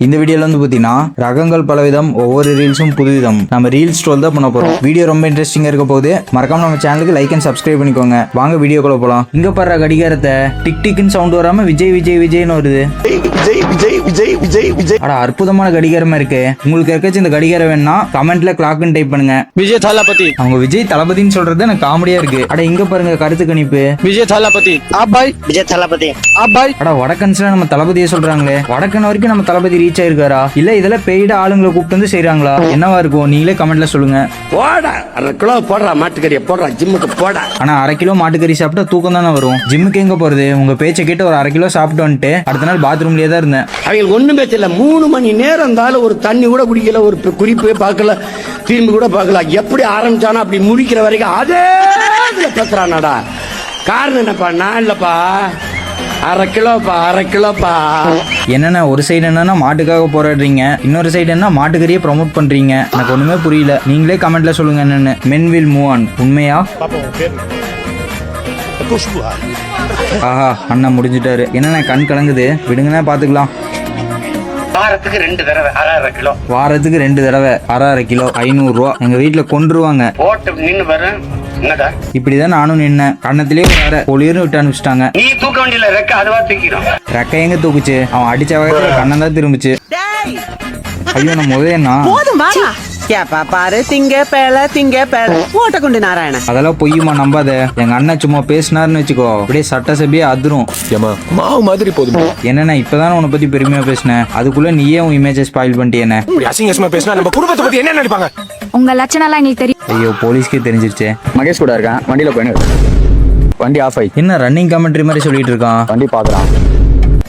இந்த வீடியோல வந்து பாத்தீங்கன்னா ரகங்கள் பலவிதம், ஒவ்வொரு ரீல்ஸும் புதுவிதம். நம்ம ரீல்ஸ் ட்ரோல் தான் பண்ண போறோம். வீடியோ ரொம்ப இன்ட்ரெஸ்டிங்கா இருக்க போகுது. மறக்காம நம்ம சேனலுக்கு லைக் அண்ட் சப்ஸ்கிரைப் பண்ணிக்கோங்க. வாங்க வீடியோக்குள்ள போலாம். இங்க பாரு கடிகாரத்தை டிக் டிக்னு சவுண்ட் வராம விஜய் விஜய் விஜய்னு வருது. அட அற்புதமான கடிகாரமா இருக்கு. உங்களுக்கு யாருக்காச்சும் இந்த கடிகாரம் வேணும்னா கமெண்ட்ல கிளாக்னு டைப் பண்ணுங்க. விஜய் தளபதி. அவங்க விஜய் தளபதின்னு சொல்றது எனக்கு காமெடியா இருக்கு. அட இங்க பாருங்க கருத்து கணிப்பு. விஜய் தளபதி. பாய். விஜய் தளபதி. பாய். அட வடக்கன்ஸ்ல நம்ம தளபதியை சொல்றாங்களே. வடக்கன் வரைக்கும் நம்ம தளபதி ரீச் ஆயிருக்காரா இல்ல இதெல்லாம் பெய்ட ஆளுங்களை கூப்பிட்டு வந்து செய்யறாங்களா? என்னவா இருக்கும் நீங்களே கமெண்ட்ல சொல்லுங்க. போடா 1/2 கிலோ போடுறா, மாட்டுக்கறியை போடுறா, ஜிம்முக்கு போடா. ஆனா 1/2 கிலோ மாட்டுக்கறி சாப்பிட்டா தூக்கம் தானே வரும். ஜிம்முக்கு எங்க போறது? உங்க பேச்சை கேட்டு ஒரு 1/2 கிலோ சாப்பிட்டு வந்துட்டு அடுத்த நாள் பாத்ரூம்லயே தான் இருந்தேன். அவங்களுக்கு ஒண்ணுமே தெரியல. 3 மணி நேரம் இருந்தாலும் ஒரு தண்ணி கூட குடிக்கல, ஒரு குறிப்பே பார்க்கல, திரும்பி கூட பார்க்கல. எப்படி ஆரம்பிச்சானோ அப்படி முடிக்கிற வரைக்கும் அதே பேசுறானடா. காரணம் என்னப்பா? நான் இல்லப்பா, 1/2 கிலோப்பா. என்னன்னா ஒரு சைடு என்னன்னா மாட்டுக்காக போராடுறீங்க, இன்னொரு சைடு என்ன மாட்டுக்கறியை ப்ரொமோட் பண்றீங்க. எனக்கு ஒண்ணுமே புரியல. நீங்களே கமெண்ட்ல சொல்லுங்க என்னன்னு. men will move on. உண்மையா? ஆஹா அண்ணா முடிஞ்சிட்டாரு. என்னன்னா கண் கலங்குது. விடுங்கண்ணா பாத்துக்கலாம். வாரத்துக்கு 2 தடவை 1/2 கிலோ. வாரத்துக்கு 2 தடவை 1/2 கிலோ 500 ரூபா. எங்க வீட்டுல கொன்றுவாங்க. போட்டு நின்னு வர என்னடா? இப்படிதான் நானும் நின்னேன். கண்ணத்திலேயே வேற பொலியர்னு விட்டு அனுப்பிச்சிட்டாங்க. நீ தூக்க வேண்டியல ரெக்க அதுவா தூக்கிடும். ரெக்க எங்க தூக்குச்சு? அவன் அடிச்ச வகையில கண்ணன் தான் திரும்பிச்சு. ஐயோ நான் முதேன்னா போதும் வாடா. கேப்பா பாரு திங்க பேல ஓட்டக்குண்டு நாராயண. அதெல்லாம் பொய்யுமா, நம்பாத. எங்க அண்ணன் சும்மா பேசினாருன்னு வச்சுக்கோ அப்படியே சட்டசபையே அதிரும். மாவு மாதிரி போதும். என்னண்ணா இப்பதான் உன்னை பத்தி பெருமையா பேசினேன், அதுக்குள்ள நீயே உன் இமேஜை ஸ்பாயில் பண்ணிட்டேனே. அசிங்கமா பேசினா நம்ம குடும்பத்தை பத்தி என்ன நினைப்பாங்க? உங்க லட்சணம்லாம் எங்களுக்கு தெரியும். ஐயோ போலீஸ்க்கே தெரிஞ்சிருச்சே. மகேஷ் கூட இருக்கான், வண்டியில போயின்னு வண்டி ஆஃப் ஆகி என்ன ரன்னிங் கமெண்ட்ரி மாதிரி சொல்லிட்டு இருக்கான். வண்டி பாக்குறான்,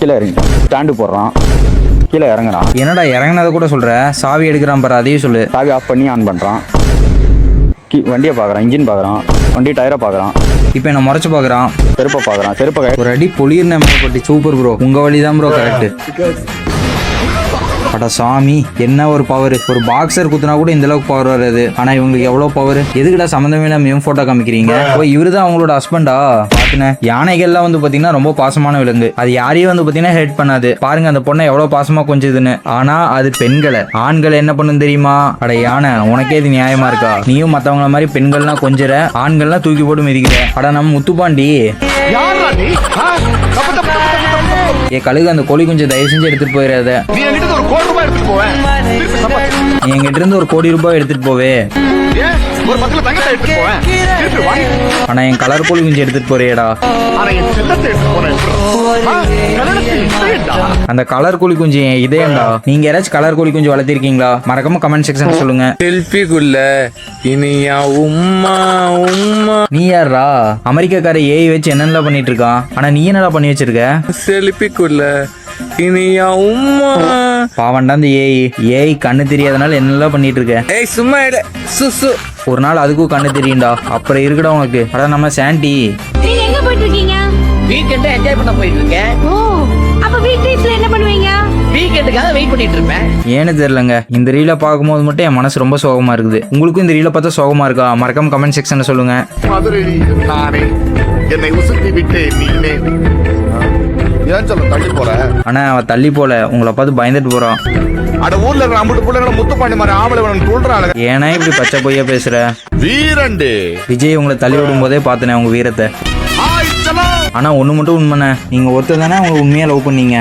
கீழே இறங்கி ஸ்டாண்டு போடுறான், கீழே இறங்குறான். என்னடா இறங்கினதை கூட சொல்ற, சாவி எடுக்கிறான் பாரு அதையும் சொல்லு. சாவி ஆஃப் பண்ணி ஆன் பண்றான், வண்டியை பாக்குறான், இன்ஜின் பாக்குறான், வண்டி டயரை பாக்குறான், இப்ப என்ன முறைச்சு பாக்குறான், செருப்பை பாக்குறான், செருப்பை ஒரு அடி பொலியர் மேம்பட்டு. சூப்பர் ப்ரோ, உங்க வழிதான் ப்ரோ கரெக்ட். அட சாமி என்ன ஒரு பவர். ஒரு பாக்ஸர் குத்துனா கூட இந்த அளவுக்கு பவர் வராது. ஆனா இவங்களுக்கு எவ்வளவு பவர். எதுக்குடா சம்மந்தமே இல்லாம போட்டோ காமிக்கிறீங்க? ஓ இவருதான் அவங்களோட ஹஸ்பண்டா? பாத்துனேன். யானைகள்லாம் வந்து பாத்தீங்கன்னா ரொம்ப பாசமான விலங்கு. அது யாரையும் வந்து பாத்தீங்கன்னா ஹேட் பண்ணாது. பாருங்க அந்த பொண்ணை எவ்வளவு பாசமா கொஞ்சதுன்னு. ஆனா அது பெண்களை, ஆண்களை என்ன பண்ணும் தெரியுமா? அட யானை உனக்கே இது நியாயமா இருக்கா? நீயும் மத்தவங்கள மாதிரி பெண்கள்லாம் கொஞ்சற, ஆண்கள்லாம் தூக்கி போட்டு மிதிக்கிற. அட நம்ம முத்துப்பாண்டி ஏ கழுகு, அந்த கோழி கொஞ்சம் தயவு செஞ்சு எடுத்துட்டு போயிடாத. நீ என்கிட்ட இருந்து ஒரு கோடி ரூபாய் எடுத்துட்டு போவே. ஆனா என் கலர் கோழி குஞ்சு எடுத்துட்டு போறியடா. அந்த கலர் கோழி குஞ்சு இதேண்டா. நீங்க யாராச்சும் கலர் கோழி குஞ்சு வளர்த்திருக்கீங்களா? மறக்காம கமெண்ட் செக்ஷன் சொல்லுங்க. செல்ஃபிக்குள்ள இனியா உம்மா உம்மா. நீ யாரா? அமெரிக்காக்கார ஏஐ வச்சு என்னென்ன பண்ணிட்டு இருக்கான். ஆனா நீ என்னடா பண்ணி வச்சிருக்க? செல்ஃபிக்குள்ள இனியா உம்மா. பாவண்டா அந்த ஏஐ கண்ணு தெரியாதனால என்னெல்லாம் பண்ணிட்டு இருக்க. ஏய் சும்மா இரு. சுசு. ஒரு நாள் அதுக்கும் கண்ணு தெரியும்டா. அப்புறம் இருக்குடா உனக்கு. அட நம்ம சாண்டி. நீங்க எங்க போயிட்டு இருக்கீங்க? வீக்கெண்ட் என்ஜாய் பண்ண போயிட்டு இருக்கேன். ஓ அப்ப வீக் டேஸ்ல என்ன பண்ணுவீங்க? வீக்கெண்டுக்காக வெயிட் பண்ணிட்டு இருப்பேன். ஏன்னு தெரியலங்க, இந்த ரீலை பார்க்கும்போது மட்டும் என் மனசு ரொம்ப சோகமா இருக்குது. உங்களுக்கும் இந்த ரீலை பார்த்தா சோகமா இருக்கா? மறக்காம கமெண்ட் செக்ஷன்ல சொல்லுங்க. நானே என்னை உசுத்தி விட்டேன் நீனே. ஏன் சொல்ல தள்ளி போற? ஆனா அவ தள்ளி போல, உங்களை பார்த்து பயந்துட்டு போறான். அட ஊர்ல இருக்கிற அம்புட்டு புள்ளைங்கள முத்துப்பாண்டி மாதிரி ஆம்பளை வேணும் சொல்றாங்க. ஏன்னா இப்படி பச்சை பொய்யா பேசுற? வீரண்டே விஜய் உங்களை தள்ளி விடும் போதே பார்த்தனே உங்க வீரத்தை. ஆனா ஒண்ணு மட்டும் உண்மைண்ணே, நீங்க ஒருத்தர் தானே உங்களை உண்மையா லவ் பண்ணீங்க.